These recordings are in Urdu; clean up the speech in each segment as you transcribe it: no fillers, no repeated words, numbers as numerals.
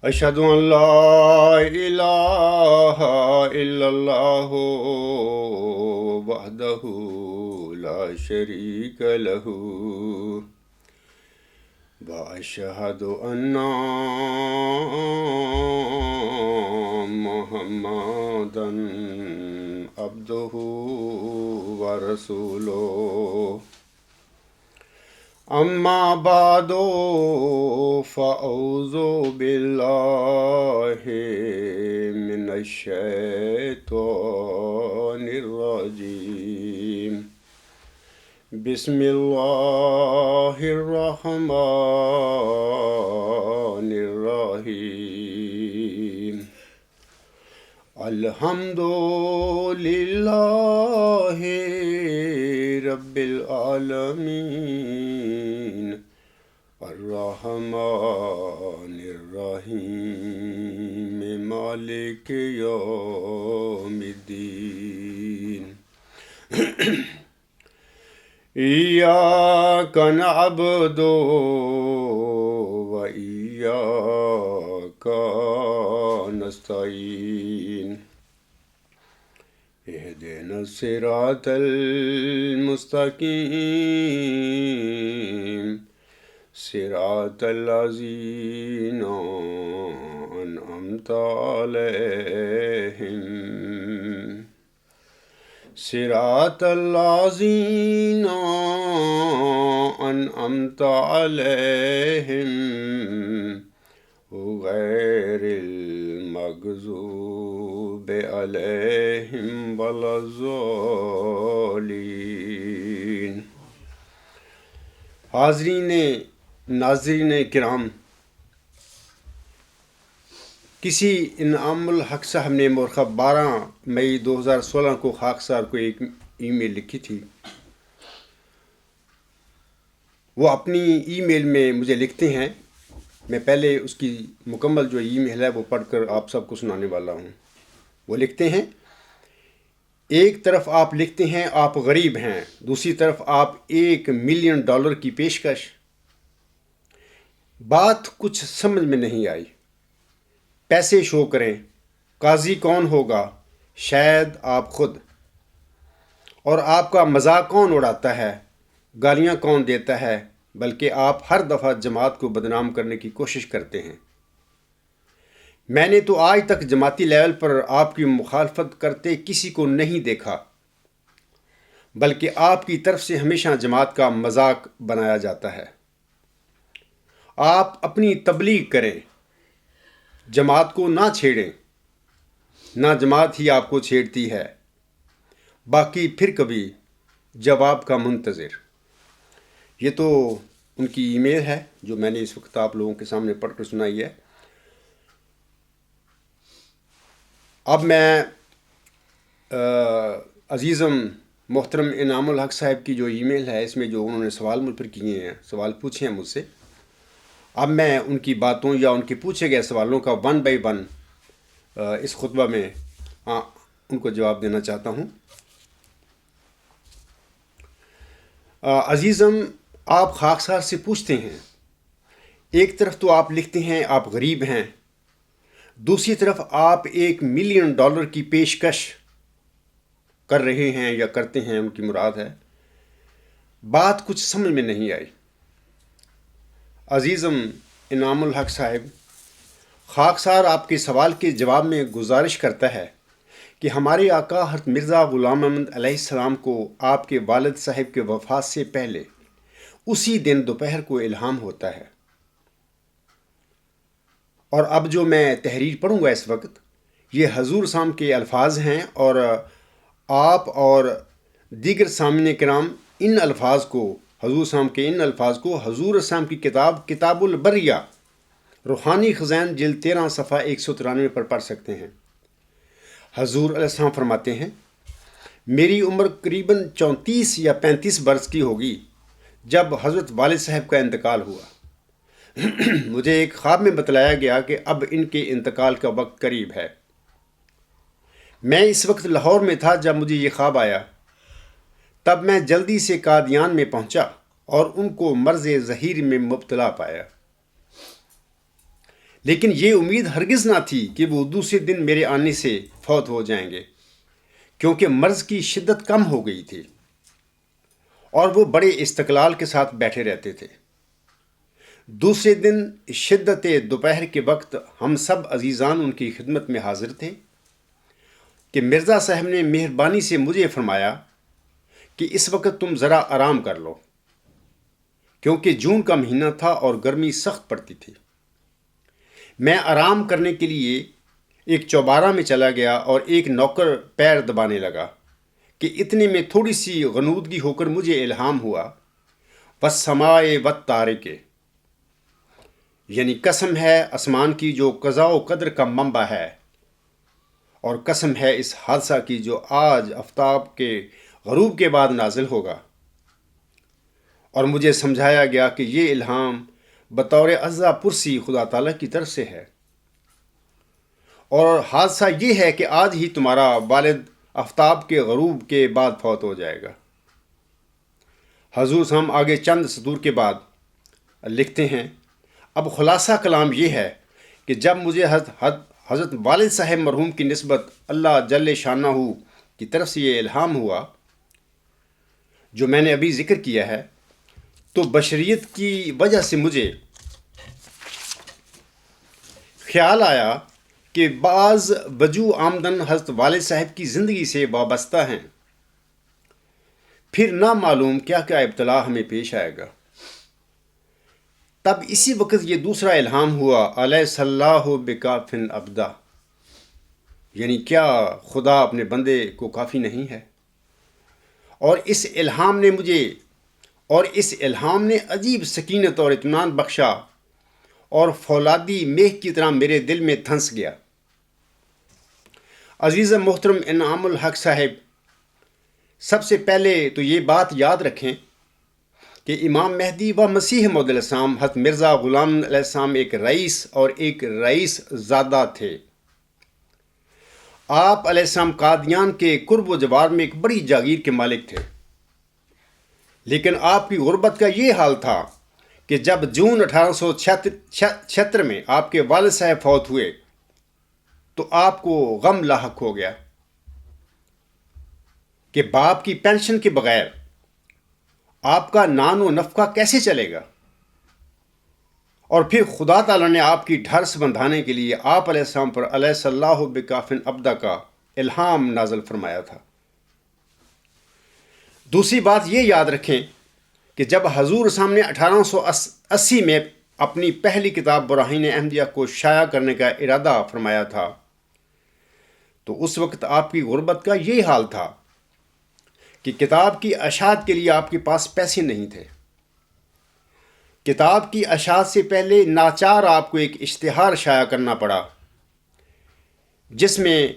أشهد أن لا إله إلا الله وحده لا شريك له وأشهد أن محمدا عبده ورسوله أما بعد فأعوذ بالله من الشيطان الرجيم بسم الله الرحمن الرحيم الحمد لله رب العالمين الرحمن الرحيم مالك يوم الدين إياك نعبد وإياك نستعين اهدنا الصراط المستقيم صراط الذين أنعمت عليهم صراط الذين أنعمت عليهم غير المغضوب عليهم ولا الضالين۔ حاضرین ناظرین کرام، کسی انعام الحق صاحب نے مورخہ 12 مئی 2016 کو خاکسار کو ایک ای میل لکھی تھی۔ وہ اپنی ای میل میں مجھے لکھتے ہیں، میں پہلے اس کی مکمل جو ای میل ہے وہ پڑھ کر آپ سب کو سنانے والا ہوں۔ وہ لکھتے ہیں، ایک طرف آپ لکھتے ہیں آپ غریب ہیں، دوسری طرف آپ $1,000,000 کی پیشکش۔ بات کچھ سمجھ میں نہیں آئی۔ پیسے شو کریں، قاضی کون ہوگا؟ شاید آپ خود۔ اور آپ کا مذاق کون اڑاتا ہے؟ گالیاں کون دیتا ہے؟ بلکہ آپ ہر دفعہ جماعت کو بدنام کرنے کی کوشش کرتے ہیں۔ میں نے تو آج تک جماعتی لیول پر آپ کی مخالفت کرتے کسی کو نہیں دیکھا، بلکہ آپ کی طرف سے ہمیشہ جماعت کا مذاق بنایا جاتا ہے۔ آپ اپنی تبلیغ کریں، جماعت کو نہ چھیڑیں، نہ جماعت ہی آپ کو چھیڑتی ہے۔ باقی پھر کبھی جواب کا منتظر۔ یہ تو ان کی ای میل ہے جو میں نے اس وقت آپ لوگوں کے سامنے پڑھ کر سنائی ہے۔ اب میں عزیزم محترم انعام الحق صاحب کی جو ای میل ہے، اس میں جو انہوں نے سوال مجھ پر کیے ہیں، سوال پوچھے ہیں مجھ سے، اب میں ان کی باتوں یا ان کے پوچھے گئے سوالوں کا 1 by 1 اس خطبہ میں ان کو جواب دینا چاہتا ہوں۔ عزیزم، آپ خاکسار سے پوچھتے ہیں، ایک طرف تو آپ لکھتے ہیں آپ غریب ہیں، دوسری طرف آپ $1,000,000 کی پیشکش کر رہے ہیں یا کرتے ہیں، ان کی مراد ہے۔ بات کچھ سمجھ میں نہیں آئی۔ عزیزم انعام الحق صاحب، خاکسار آپ کے سوال کے جواب میں گزارش کرتا ہے کہ ہمارے آقا حضرت مرزا غلام احمد علیہ السلام کو آپ کے والد صاحب کے وفات سے پہلے اسی دن دوپہر کو الہام ہوتا ہے، اور اب جو میں تحریر پڑھوں گا اس وقت، یہ حضور صاحب کے الفاظ ہیں، اور آپ اور دیگر سامعین کرام ان الفاظ کو، حضور صاحب کے ان الفاظ کو حضور صاحب کی کتاب البریہ روحانی خزائن جلد 13 صفحہ 193 پر پڑھ سکتے ہیں۔ حضور علیہ السلام فرماتے ہیں، میری عمر قریباً 34 یا 35 برس کی ہوگی جب حضرت والد صاحب کا انتقال ہوا۔ مجھے ایک خواب میں بتلایا گیا کہ اب ان کے انتقال کا وقت قریب ہے۔ میں اس وقت لاہور میں تھا جب مجھے یہ خواب آیا۔ تب میں جلدی سے قادیان میں پہنچا اور ان کو مرض زہیر میں مبتلا پایا۔ لیکن یہ امید ہرگز نہ تھی کہ وہ دوسرے دن میرے آنے سے فوت ہو جائیں گے، کیونکہ مرض کی شدت کم ہو گئی تھی اور وہ بڑے استقلال کے ساتھ بیٹھے رہتے تھے۔ دوسرے دن شدت دوپہر کے وقت ہم سب عزیزان ان کی خدمت میں حاضر تھے کہ مرزا صاحب نے مہربانی سے مجھے فرمایا کہ اس وقت تم ذرا آرام کر لو، کیونکہ جون کا مہینہ تھا اور گرمی سخت پڑتی تھی۔ میں آرام کرنے کے لیے ایک چوبارہ میں چلا گیا اور ایک نوکر پیر دبانے لگا کہ اتنے میں تھوڑی سی غنودگی ہو کر مجھے الہام ہوا، والسماء والطارق، یعنی قسم ہے آسمان کی جو قضاء و قدر کا منبع ہے، اور قسم ہے اس حادثہ کی جو آج آفتاب کے غروب کے بعد نازل ہوگا۔ اور مجھے سمجھایا گیا کہ یہ الہام بطور عزا پرسی خدا تعالیٰ کی طرف سے ہے، اور حادثہ یہ ہے کہ آج ہی تمہارا والد آفتاب کے غروب کے بعد فوت ہو جائے گا۔ حضور ہم آگے چند سطور کے بعد لکھتے ہیں، اب خلاصہ کلام یہ ہے کہ جب مجھے حضرت والد صاحب مرحوم کی نسبت اللہ جل شانہ کی طرف سے یہ الہام ہوا جو میں نے ابھی ذکر کیا ہے، تو بشریت کی وجہ سے مجھے خیال آیا کہ بعض وجوہ آمدن حضرت والد صاحب کی زندگی سے وابستہ ہیں، پھر نہ معلوم کیا کیا ابتلا ہمیں پیش آئے گا۔ تب اسی وقت یہ دوسرا الہام ہوا، الیس اللہ بکافٍ عبدہ، یعنی کیا خدا اپنے بندے کو کافی نہیں ہے؟ اور اس الہام نے عجیب سکینت اور اطمینان بخشا اور فولادی میخ کی طرح میرے دل میں دھنس گیا۔ عزیز محترم انعام الحق صاحب، سب سے پہلے تو یہ بات یاد رکھیں کہ امام مہدی و مسیح موعود علیہ السلام حضرت مرزا غلام علیہ السلام ایک رئیس اور ایک رئیس زادہ تھے۔ آپ علیہ السلام قادیان کے قرب و جوار میں ایک بڑی جاگیر کے مالک تھے، لیکن آپ کی غربت کا یہ حال تھا کہ جب جون 1876 میں آپ کے والد صاحب فوت ہوئے تو آپ کو غم لاحق ہو گیا کہ باپ کی پینشن کے بغیر آپ کا نان و نفقہ کیسے چلے گا؟ اور پھر خدا تعالیٰ نے آپ کی ڈھارس بندھانے کے لیے آپ علیہ السلام پر الیس اللہ بکافٍ عبدہ کا الہام نازل فرمایا تھا۔ دوسری بات یہ یاد رکھیں کہ جب حضور صاحب نے 1880 میں اپنی پہلی کتاب براہین احمدیہ کو شائع کرنے کا ارادہ فرمایا تھا تو اس وقت آپ کی غربت کا یہ حال تھا کہ کتاب کی اشاعت کے لیے آپ کے پاس پیسے نہیں تھے۔ کتاب کی اشاعت سے پہلے ناچار آپ کو ایک اشتہار شائع کرنا پڑا جس میں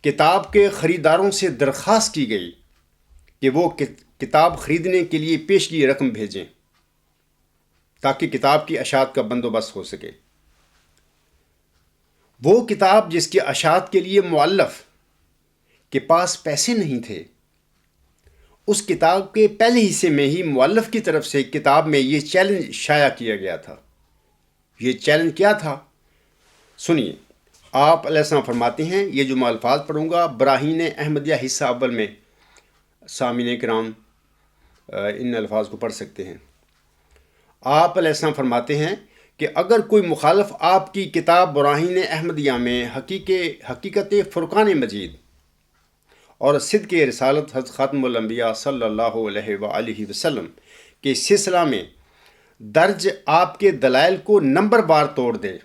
کتاب کے خریداروں سے درخواست کی گئی کہ وہ کتاب خریدنے کے لیے پیشگی رقم بھیجیں تاکہ کتاب کی اشاعت کا بندوبست ہو سکے۔ وہ کتاب جس کی اشاعت کے لیے مؤلف کے پاس پیسے نہیں تھے، اس کتاب کے پہلے حصے میں ہی مؤلف کی طرف سے کتاب میں یہ چیلنج شائع کیا گیا تھا۔ یہ چیلنج کیا تھا؟ سنیے، آپ علیہ السلام فرماتے ہیں، یہ جو میں الفاظ پڑھوں گا براہین احمدیہ حصہ اول میں سامعین کرام ان الفاظ کو پڑھ سکتے ہیں۔ آپ علیہ السلام فرماتے ہیں کہ اگر کوئی مخالف آپ کی کتاب براہین احمدیہ میں حقیقت فرقان مجید اور صدق رسالت حضرت خاتم الانبیاء صلی اللہ علیہ وآلہ وسلم کے سلسلہ میں درج آپ کے دلائل کو نمبر بار توڑ دے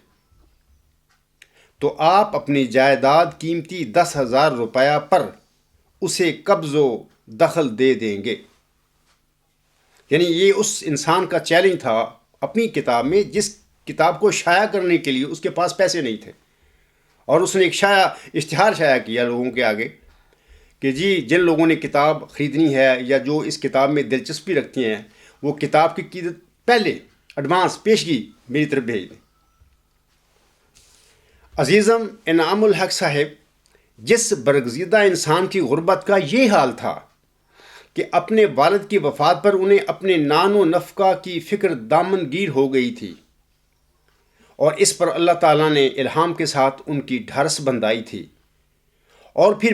تو آپ اپنی جائیداد قیمتی 10,000 روپیہ پر اسے قبض و دخل دے دیں گے۔ یعنی یہ اس انسان کا چیلنج تھا اپنی کتاب میں جس کتاب کو شائع کرنے کے لیے اس کے پاس پیسے نہیں تھے، اور اس نے ایک اشتہار شائع کیا لوگوں کے آگے کہ جی جن لوگوں نے کتاب خریدنی ہے یا جو اس کتاب میں دلچسپی رکھتی ہیں وہ کتاب کی قیمت پہلے ایڈوانس پیشگی میری طرف بھیج دیں۔ عزیزم انعام الحق صاحب، جس برگزیدہ انسان کی غربت کا یہ حال تھا کہ اپنے والد کی وفات پر انہیں اپنے نان و نفقہ کی فکر دامن گیر ہو گئی تھی اور اس پر اللہ تعالیٰ نے الہام کے ساتھ ان کی ڈھارس بندائی تھی، اور پھر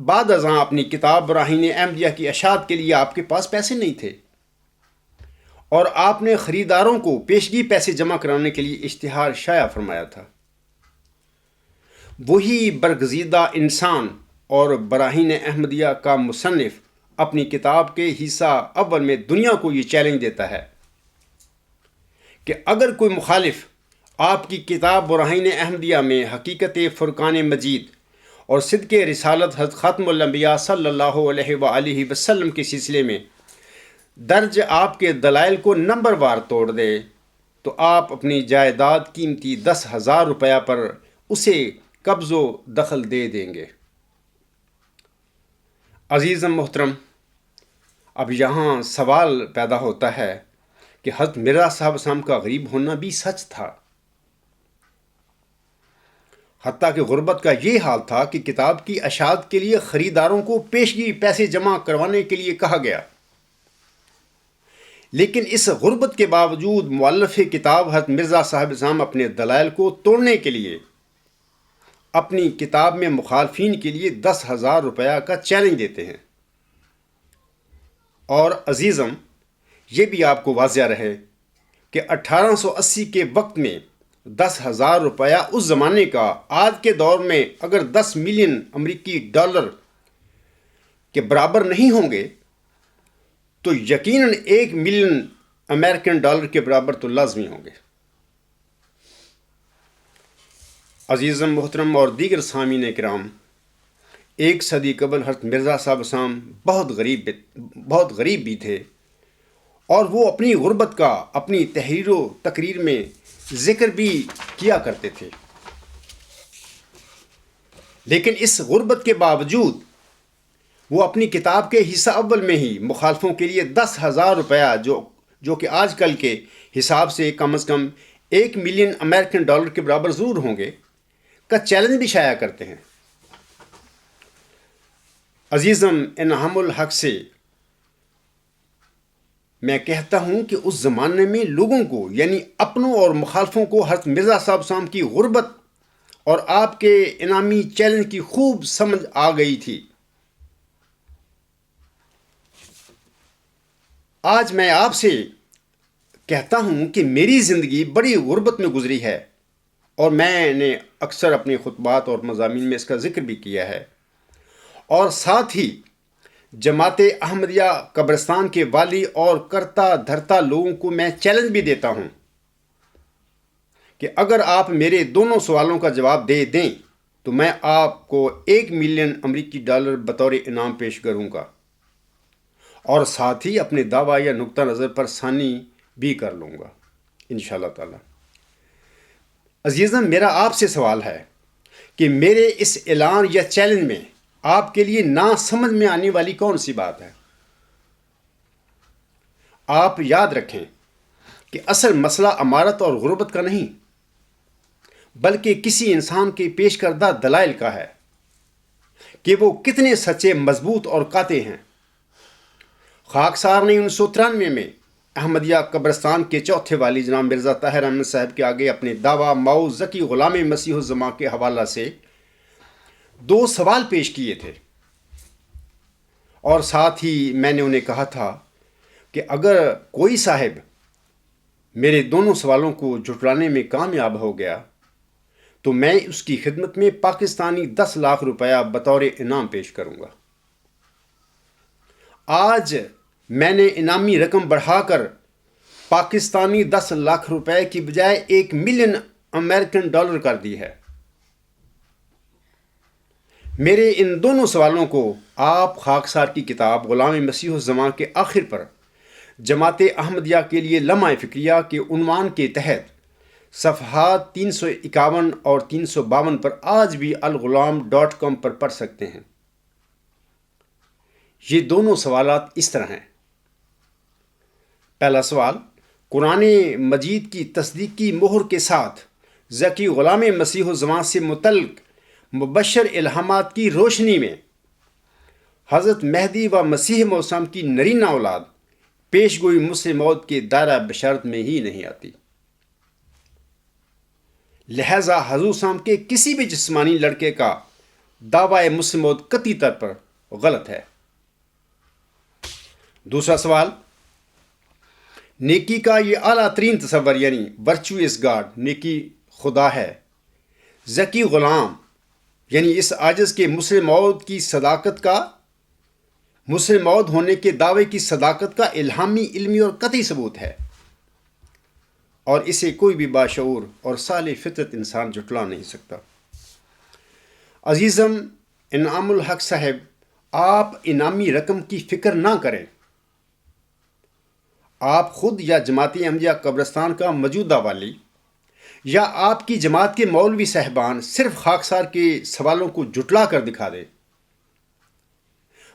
بعد ازاں اپنی کتاب براہین احمدیہ کی اشاعت کے لیے آپ کے پاس پیسے نہیں تھے، اور آپ نے خریداروں کو پیشگی پیسے جمع کرانے کے لیے اشتہار شائع فرمایا تھا۔ وہی برگزیدہ انسان اور براہین احمدیہ کا مصنف اپنی کتاب کے حصہ اول میں دنیا کو یہ چیلنج دیتا ہے کہ اگر کوئی مخالف آپ کی کتاب براہین احمدیہ میں حقیقت فرقان مجید اور صدق رسالت حضرت خاتم الانبیاء صلی اللہ علیہ وآلہ وسلم کے سلسلے میں درج آپ کے دلائل کو نمبر وار توڑ دے تو آپ اپنی جائیداد قیمتی 10,000 روپیہ پر اسے قبض و دخل دے دیں گے۔ عزیزم محترم، اب یہاں سوال پیدا ہوتا ہے کہ حضرت مرزا صاحب اسلام کا غریب ہونا بھی سچ تھا، حتیٰ کہ غربت کا یہ حال تھا کہ کتاب کی اشاعت کے لیے خریداروں کو پیشگی پیسے جمع کروانے کے لیے کہا گیا، لیکن اس غربت کے باوجود مؤلف کتاب حضرت مرزا صاحب اسلام اپنے دلائل کو توڑنے کے لیے اپنی کتاب میں مخالفین کے لیے 10,000 روپیہ کا چیلنج دیتے ہیں۔ اور عزیزم، یہ بھی آپ کو واضح رہے کہ 1880 کے وقت میں 10,000 روپیہ اس زمانے کا آج کے دور میں اگر 10 ملین امریکی ڈالر کے برابر نہیں ہوں گے تو یقیناً 1 ملین امریکن ڈالر کے برابر تو لازمی ہوں گے۔ عزیزم محترم اور دیگر سامعین کرام، 1 صدی قبل حضرت مرزا صاحب اسلام بہت غریب بھی تھے، اور وہ اپنی غربت کا اپنی تحریر و تقریر میں ذکر بھی کیا کرتے تھے، لیکن اس غربت کے باوجود وہ اپنی کتاب کے حصہ اول میں ہی مخالفوں کے لیے 10,000 روپیہ جو کہ آج کل کے حساب سے کم از کم 1 ملین امریکن ڈالر کے برابر ضرور ہوں گے کا چیلنج بھی شائع کرتے ہیں۔ عزیزم، انعام الحق سے میں کہتا ہوں کہ اس زمانے میں لوگوں کو یعنی اپنوں اور مخالفوں کو حضرت مرزا صاحب اسلام کی غربت اور آپ کے انعامی چیلنج کی خوب سمجھ آ گئی تھی۔ آج میں آپ سے کہتا ہوں کہ میری زندگی بڑی غربت میں گزری ہے، اور میں نے اکثر اپنے خطبات اور مضامین میں اس کا ذکر بھی کیا ہے، اور ساتھ ہی جماعت احمدیہ قبرستان کے والی اور کرتا دھرتا لوگوں کو میں چیلنج بھی دیتا ہوں کہ اگر آپ میرے دونوں سوالوں کا جواب دے دیں تو میں آپ کو 1 ملین امریکی ڈالر بطور انعام پیش کروں گا، اور ساتھ ہی اپنے دعویٰ یا نقطہ نظر پر ثانی بھی کر لوں گا انشاءاللہ تعالی۔ عزیزاً، میرا آپ سے سوال ہے کہ میرے اس اعلان یا چیلنج میں آپ کے لیے نہ سمجھ میں آنے والی کون سی بات ہے؟ آپ یاد رکھیں کہ اصل مسئلہ امارت اور غربت کا نہیں، بلکہ کسی انسان کے پیش کردہ دلائل کا ہے کہ وہ کتنے سچے، مضبوط اور قاطع ہیں۔ خاکسار نے 1993 میں احمدیہ قبرستان کے چوتھے والی جناب مرزا طاہر احمد صاحب کے آگے اپنے دعویٰ مئو ذکی غلام مسیح الزماں کے حوالہ سے 2 سوال پیش کیے تھے، اور ساتھ ہی میں نے انہیں کہا تھا کہ اگر کوئی صاحب میرے دونوں سوالوں کو جھٹلانے میں کامیاب ہو گیا تو میں اس کی خدمت میں پاکستانی 10 لاکھ روپیہ بطور انعام پیش کروں گا۔ آج میں نے انعامی رقم بڑھا کر پاکستانی 10 لاکھ روپے کی بجائے 1 ملین امریکن ڈالر کر دی ہے۔ میرے ان دونوں سوالوں کو آپ خاکسار کی کتاب غلام مسیح الزماں کے آخر پر جماعت احمدیہ کے لیے لمحہ فکریہ کے عنوان کے تحت صفحات 351 اور 352 پر آج بھی الغلام.com پر پڑھ سکتے ہیں۔ یہ دونوں سوالات اس طرح ہیں۔ پہلا سوال، قرآن مجید کی تصدیقی مہر کے ساتھ ذکی غلام مسیح الزماں سے متعلق مبشر الہامات کی روشنی میں حضرت مہدی و مسیح موسم کی نرینہ اولاد پیش گوئی مسلم موت کے دائرہ بشارت میں ہی نہیں آتی؟ لہذا حضور صاحب کے کسی بھی جسمانی لڑکے کا دعوی مسلم موت قطعی طور پر غلط ہے۔ دوسرا سوال، نیکی کا یہ اعلیٰ ترین تصور یعنی ورچو از گاڈ، نیکی خدا ہے، ذکی غلام یعنی اس عاجز کے مسلم موت کی صداقت کا، مسلم موت ہونے کے دعوے کی صداقت کا الہامی، علمی اور قطعی ثبوت ہے، اور اسے کوئی بھی باشعور اور صالح فطرت انسان جھٹلا نہیں سکتا۔ عزیزم انعام الحق صاحب، آپ انعامی رقم کی فکر نہ کریں۔ آپ خود یا جماعت احمدیہ قبرستان کا موجودہ والی یا آپ کی جماعت کے مولوی صاحبان صرف خاکسار کے سوالوں کو جھٹلا کر دکھا دیں،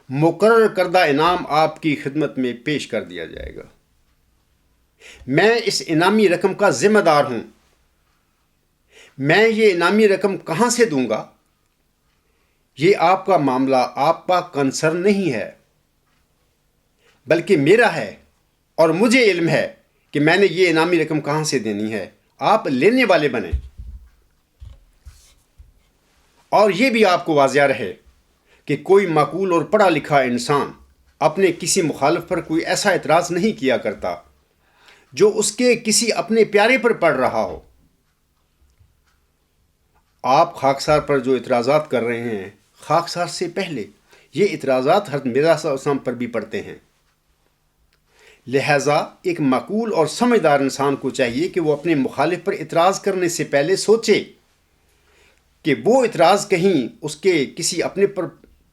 مقرر کردہ انعام آپ کی خدمت میں پیش کر دیا جائے گا۔ میں اس انعامی رقم کا ذمہ دار ہوں۔ میں یہ انعامی رقم کہاں سے دوں گا، یہ آپ کا معاملہ، آپ کا کنسرن نہیں ہے، بلکہ میرا ہے، اور مجھے علم ہے کہ میں نے یہ انعامی رقم کہاں سے دینی ہے۔ آپ لینے والے بنیں، اور یہ بھی آپ کو واضح رہے کہ کوئی معقول اور پڑھا لکھا انسان اپنے کسی مخالف پر کوئی ایسا اعتراض نہیں کیا کرتا جو اس کے کسی اپنے پیارے پر پڑ رہا ہو۔ آپ خاکسار پر جو اعتراضات کر رہے ہیں، خاکسار سے پہلے یہ اعتراضات حضرت مرزا صلی اللہ علیہ وسلم پر بھی پڑتے ہیں۔ لہٰذا ایک معقول اور سمجھدار انسان کو چاہیے کہ وہ اپنے مخالف پر اعتراض کرنے سے پہلے سوچے کہ وہ اعتراض کہیں اس کے کسی اپنے پر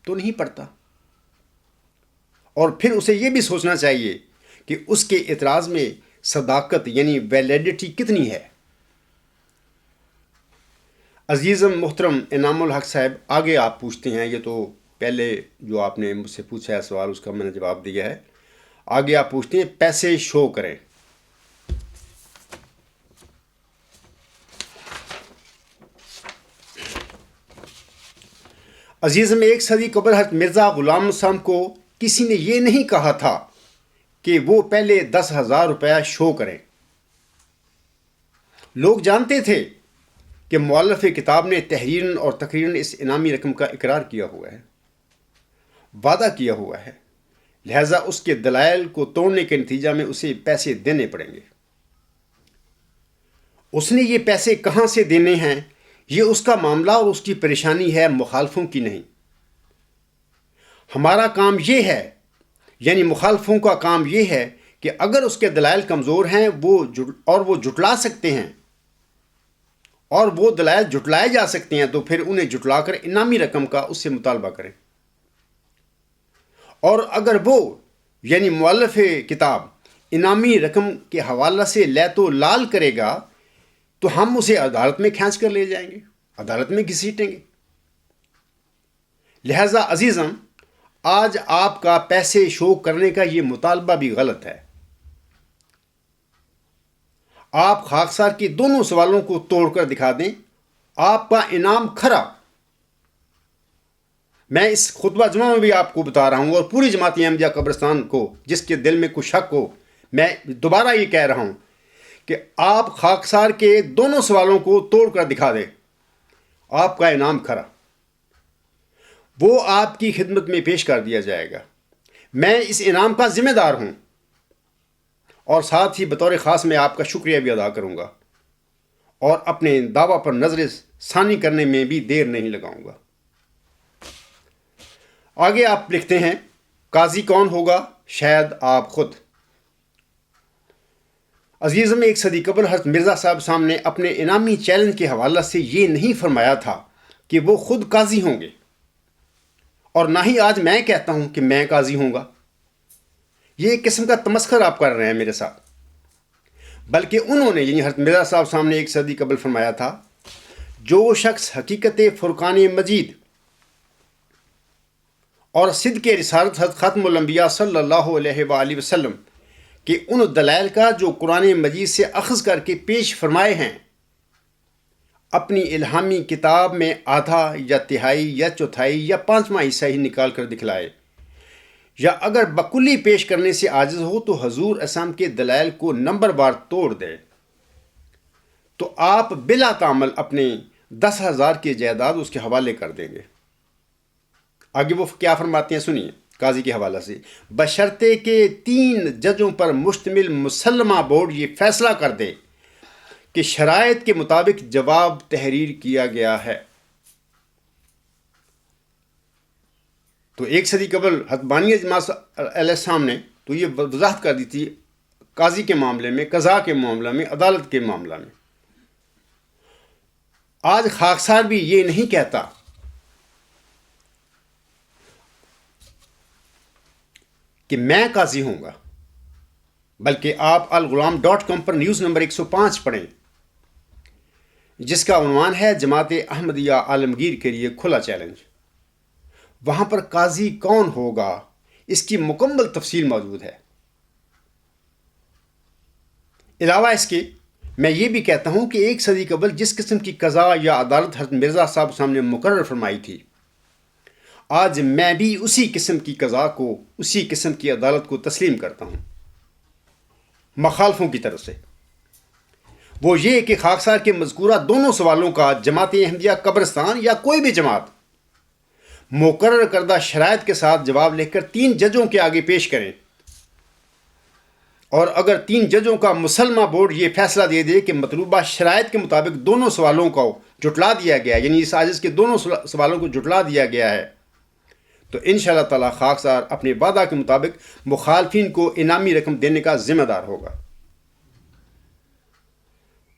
تو نہیں پڑتا، اور پھر اسے یہ بھی سوچنا چاہیے کہ اس کے اعتراض میں صداقت یعنی ویلیڈیٹی کتنی ہے۔ عزیزم محترم انعام الحق صاحب، آگے آپ پوچھتے ہیں، یہ تو پہلے جو آپ نے مجھ سے پوچھا ہے سوال، اس کا میں نے جواب دیا ہے۔ آگے آپ پوچھتے ہیں پیسے شو کریں۔ عزیزم، ایک صدی قبل حضرت مرزا غلام صاحب کو کسی نے یہ نہیں کہا تھا کہ وہ پہلے 10,000 روپیہ شو کریں۔ لوگ جانتے تھے کہ مؤلف کتاب نے تحریراً اور تقریراً اس انعامی رقم کا اقرار کیا ہوا ہے، وعدہ کیا ہوا ہے، لہذا اس کے دلائل کو توڑنے کے نتیجہ میں اسے پیسے دینے پڑیں گے۔ اس نے یہ پیسے کہاں سے دینے ہیں، یہ اس کا معاملہ اور اس کی پریشانی ہے، مخالفوں کی نہیں۔ ہمارا کام یہ ہے، یعنی مخالفوں کا کام یہ ہے کہ اگر اس کے دلائل کمزور ہیں وہ جھٹلا سکتے ہیں اور وہ دلائل جھٹلائے جا سکتے ہیں، تو پھر انہیں جھٹلا کر انعامی رقم کا اس سے مطالبہ کریں۔ اور اگر وہ یعنی مؤلف کتاب انعامی رقم کے حوالہ سے لیت و لال کرے گا تو ہم اسے عدالت میں کھینچ کر لے جائیں گے، عدالت میں گھسیٹیں گے۔ لہذا عزیزم، آج آپ کا پیسے شو کرنے کا یہ مطالبہ بھی غلط ہے۔ آپ خاکسار کے دونوں سوالوں کو توڑ کر دکھا دیں، آپ کا انعام کھرا۔ میں اس خطبہ جمعہ میں بھی آپ کو بتا رہا ہوں، اور پوری جماعت احمدیہ قبرستان کو، جس کے دل میں کوئی شک ہو، میں دوبارہ یہ کہہ رہا ہوں کہ آپ خاکسار کے دونوں سوالوں کو توڑ کر دکھا دیں، آپ کا انعام کھرا، وہ آپ کی خدمت میں پیش کر دیا جائے گا۔ میں اس انعام کا ذمہ دار ہوں، اور ساتھ ہی بطور خاص میں آپ کا شکریہ بھی ادا کروں گا، اور اپنے دعویٰ پر نظر ثانی کرنے میں بھی دیر نہیں لگاؤں گا۔ آگے آپ لکھتے ہیں، قاضی کون ہوگا؟ شاید آپ خود۔ عزیزم، ایک صدی قبل حضرت مرزا صاحب سامنے اپنے انعامی چیلنج کے حوالہ سے یہ نہیں فرمایا تھا کہ وہ خود قاضی ہوں گے، اور نہ ہی آج میں کہتا ہوں کہ میں قاضی ہوں گا۔ یہ ایک قسم کا تمسخر آپ کر رہے ہیں میرے ساتھ، بلکہ انہوں نے یعنی حضرت مرزا صاحب سامنے ایک صدی قبل فرمایا تھا، جو شخص حقیقت فرقان مجید اور صدق رسالت حضرت ختم الانبیاء صلی اللہ علیہ وآلہ وسلم کہ ان دلائل کا جو قرآن مجید سے اخذ کر کے پیش فرمائے ہیں، اپنی الہامی کتاب میں آدھا یا تہائی یا چوتھائی یا پانچواں حصہ ہی نکال کر دکھلائے، یا اگر بکلی پیش کرنے سے عاجز ہو تو حضور اسلام کے دلائل کو نمبر وار توڑ دے، تو آپ بلا تعمل اپنے 10,000 کی جائیداد اس کے حوالے کر دیں گے۔ آگے وہ کیا فرماتے ہیں سنیے قاضی کے حوالہ سے، بشرطے کہ 3 ججوں پر مشتمل مسلمہ بورڈ یہ فیصلہ کر دے کہ شرائط کے مطابق جواب تحریر کیا گیا ہے۔ تو 1 صدی قبل حضرت بانی اجماع علیہ السلام نے تو یہ وضاحت کر دی تھی قاضی کے معاملے میں، قضاء کے معاملہ میں، عدالت کے معاملہ میں۔ آج خاکسار بھی یہ نہیں کہتا کہ میں قاضی ہوں گا، بلکہ آپ الغلام.com پر نیوز نمبر 105 پڑھیں، جس کا عنوان ہے جماعت احمدیہ عالمگیر کے لیے کھلا چیلنج۔ وہاں پر قاضی کون ہوگا اس کی مکمل تفصیل موجود ہے۔ علاوہ اس کے میں یہ بھی کہتا ہوں کہ 1 صدی قبل جس قسم کی قضاء یا عدالت حضرت مرزا صاحب سامنے مقرر فرمائی تھی، آج میں بھی اسی قسم کی قضاء کو، اسی قسم کی عدالت کو تسلیم کرتا ہوں، مخالفوں کی طرف سے۔ وہ یہ کہ خاکسار کے مذکورہ دونوں سوالوں کا جماعت احمدیہ قبرستان یا کوئی بھی جماعت مقرر کردہ شرائط کے ساتھ جواب لکھ کر 3 ججوں کے آگے پیش کریں، اور اگر 3 ججوں کا مسلمہ بورڈ یہ فیصلہ دے دے کہ مطلوبہ شرائط کے مطابق دونوں سوالوں کو جھٹلا دیا گیا، یعنی اس عاجز کے دونوں سوالوں کو جھٹلا دیا گیا ہے، تو انشاءاللہ تعالی خاکسار اپنے وعدہ کے مطابق مخالفین کو انعامی رقم دینے کا ذمہ دار ہوگا۔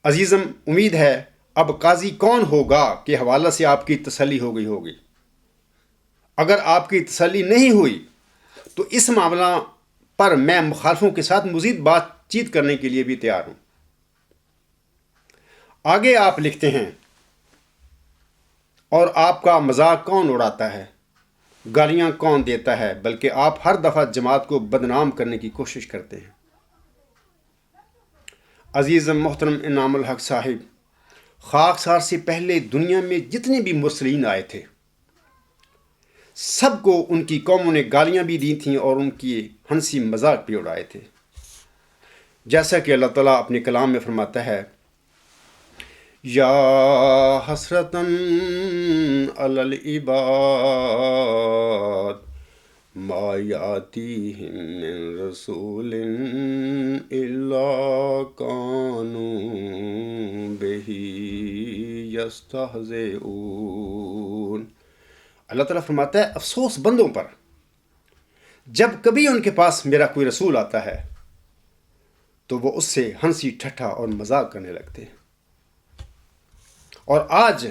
عزیزم، امید ہے اب قاضی کون ہوگا کے حوالے سے آپ کی تسلی ہو گئی ہوگی۔ اگر آپ کی تسلی نہیں ہوئی تو اس معاملہ پر میں مخالفوں کے ساتھ مزید بات چیت کرنے کے لیے بھی تیار ہوں۔ آگے آپ لکھتے ہیں، اور آپ کا مذاق کون اڑاتا ہے، گالیاں کون دیتا ہے، بلکہ آپ ہر دفعہ جماعت کو بدنام کرنے کی کوشش کرتے ہیں۔ عزیز محترم انعام الحق صاحب، خاکسار سے پہلے دنیا میں جتنے بھی مرسلین آئے تھے، سب کو ان کی قوموں نے گالیاں بھی دی تھیں اور ان کی ہنسی مذاق بھی اڑائے تھے، جیسا کہ اللہ تعالیٰ اپنے کلام میں فرماتا ہے، یا حسرتاً علی العباد ما یاتیہم من رسول الا کانوا بہ یستہزئون۔ اللہ تعالیٰ فرماتا ہے، افسوس بندوں پر جب کبھی ان کے پاس میرا کوئی رسول آتا ہے تو وہ اس سے ہنسی ٹھٹھا اور مذاق کرنے لگتے ہیں۔ اور آج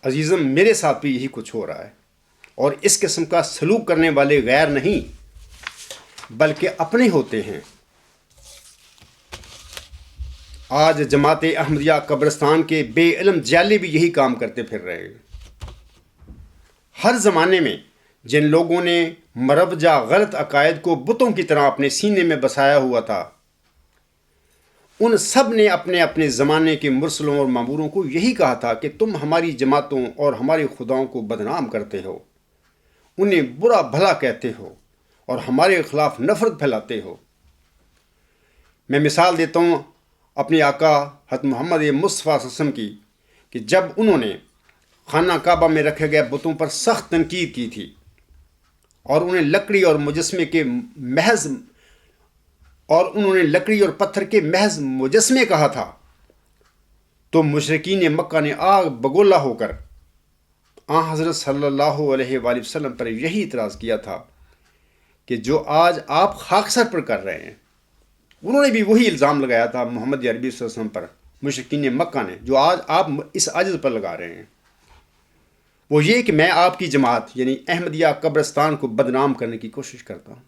عزیزم میرے ساتھ بھی یہی کچھ ہو رہا ہے، اور اس قسم کا سلوک کرنے والے غیر نہیں بلکہ اپنے ہوتے ہیں۔ آج جماعت احمدیہ قبرستان کے بے علم جعلی بھی یہی کام کرتے پھر رہے ہیں۔ ہر زمانے میں جن لوگوں نے مروجہ غلط عقائد کو بتوں کی طرح اپنے سینے میں بسایا ہوا تھا، ان سب نے اپنے اپنے زمانے کے مرسلوں اور معموروں کو یہی کہا تھا کہ تم ہماری جماعتوں اور ہمارے خداؤں کو بدنام کرتے ہو، انہیں برا بھلا کہتے ہو اور ہمارے خلاف نفرت پھیلاتے ہو۔ میں مثال دیتا ہوں اپنے آقا حضرت محمد مصطفیٰ صلی اللہ علیہ وسلم کی، کہ جب انہوں نے خانہ کعبہ میں رکھے گئے بتوں پر سخت تنقید کی تھی اور انہیں لکڑی اور پتھر کے محض مجسمے کہا تھا، تو مشرکین مکہ نے آگ بگولا ہو کر حضرت صلی اللہ علیہ وآلہ وسلم پر یہی اعتراض کیا تھا کہ جو آج آپ خاکسار پر کر رہے ہیں۔ انہوں نے بھی وہی الزام لگایا تھا محمد عربی صلی اللہ علیہ وسلم پر، مشرکین مکہ نے، جو آج آپ اس عجز پر لگا رہے ہیں، وہ یہ کہ میں آپ کی جماعت یعنی احمدیہ قبرستان کو بدنام کرنے کی کوشش کرتا ہوں۔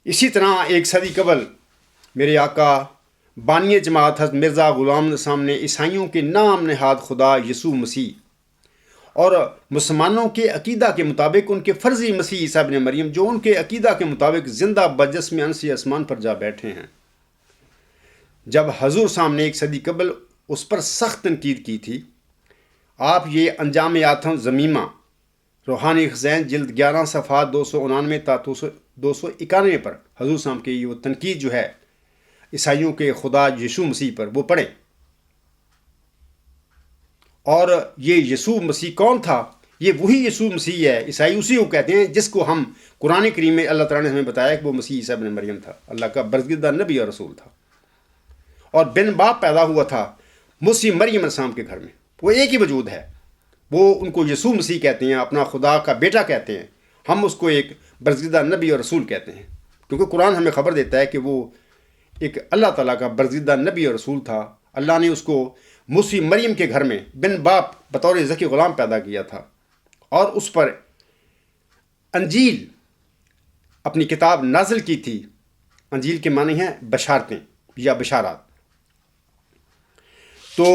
اسی طرح 1 صدی قبل میرے آقا بانی جماعت حضرت مرزا غلام نصام نے عیسائیوں کے نام نہاد خدا یسوع مسیح اور مسلمانوں کے عقیدہ کے مطابق ان کے فرضی مسیح عیسیٰ ابن مریم، جو ان کے عقیدہ کے مطابق زندہ بجسم انسی آسمان پر جا بیٹھے ہیں، جب حضور صاحب نے 1 صدی قبل اس پر سخت تنقید کی تھی، آپ یہ انجام آتھم زمیمہ روحانی خزین جلد 11 صفحات 299 تا 291 پر حضور صاحب کی یہ وہ تنقید جو ہے عیسائیوں کے خدا یسوع مسیح پر وہ پڑھیں۔ اور یہ یسوع مسیح کون تھا؟ یہ وہی یسوع مسیح ہے، عیسائی اسی کو کہتے ہیں جس کو ہم قرآن کریم میں اللہ تعالیٰ نے ہمیں بتایا کہ وہ مسیح عیسیٰ ابن مریم تھا، اللہ کا برگزیدہ نبی اور رسول تھا، اور بن باپ پیدا ہوا تھا مسیح مریم علیہ السلام کے گھر میں۔ وہ ایک ہی وجود ہے، وہ ان کو یسوع مسیح کہتے ہیں، اپنا خدا کا بیٹا کہتے ہیں، ہم اس کو ایک برگزیدہ نبی اور رسول کہتے ہیں، کیونکہ قرآن ہمیں خبر دیتا ہے کہ وہ ایک اللہ تعالیٰ کا برگزیدہ نبی اور رسول تھا۔ اللہ نے اس کو مسیح مریم کے گھر میں بن باپ بطور ذکی غلام پیدا کیا تھا، اور اس پر انجیل اپنی کتاب نازل کی تھی۔ انجیل کے معنی ہیں بشارتیں یا بشارات۔ تو